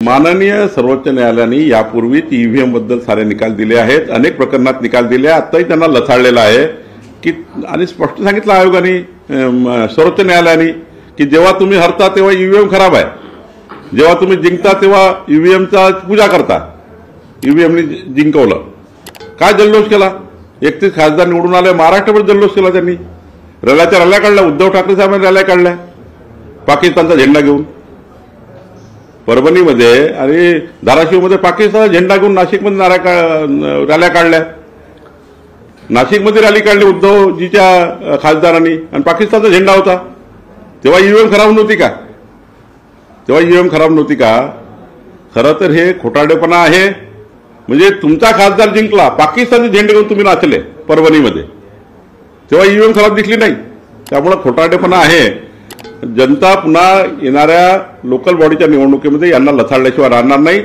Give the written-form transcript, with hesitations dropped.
माननीय सर्वोच्च न्यायालयाने यापूर्वी ईव्हीएम बद्दल सारे निकाल दिले आहेत, अनेक प्रकरणात निकाल दिले. आताही त्यांना लथाळलेलं आहे की आणि स्पष्ट सांगितलं आयोगाने, सर्वोच्च न्यायालयाने की जेव्हा तुम्ही हरता तेव्हा ईव्हीएम खराब आहे, जेव्हा तुम्ही जिंकता तेव्हा ईव्हीएमचा पूजा करता. ईव्हीएमने जिंकवलं, काय जल्लोष केला. 31 खासदार निवडून आले, महाराष्ट्रभर जल्लोष केला त्यांनी. रॅल्याच्या रॅल्या काढल्या, उद्धव ठाकरे साहेबांनी रॅल्या काढल्या पाकिस्तानचा झेंडा घेऊन. परभणीमध्ये आणि धाराशिवमध्ये पाकिस्तानचा झेंडा घेऊन नाशिकमध्ये रॅल्या काढल्या. नाशिकमध्ये रॅली काढली उद्धवजीच्या खासदारांनी आणि पाकिस्तानचा झेंडा होता. तेव्हा ईव्हीएम खराब नव्हती का? खरं तर हे खोटारडेपणा आहे. म्हणजे तुमचा खासदार जिंकला, पाकिस्तानचे झेंडे घेऊन तुम्ही नाचले परभणीमध्ये, तेव्हा ईव्हीएम खराब दिसली नाही. त्यामुळे खोटारडेपणा आहे. जनता पुन्हा येणाऱ्या लोकल बॉडीच्या निवडणुकीमध्ये यांना लथाळल्याशिवाय राहणार नाही.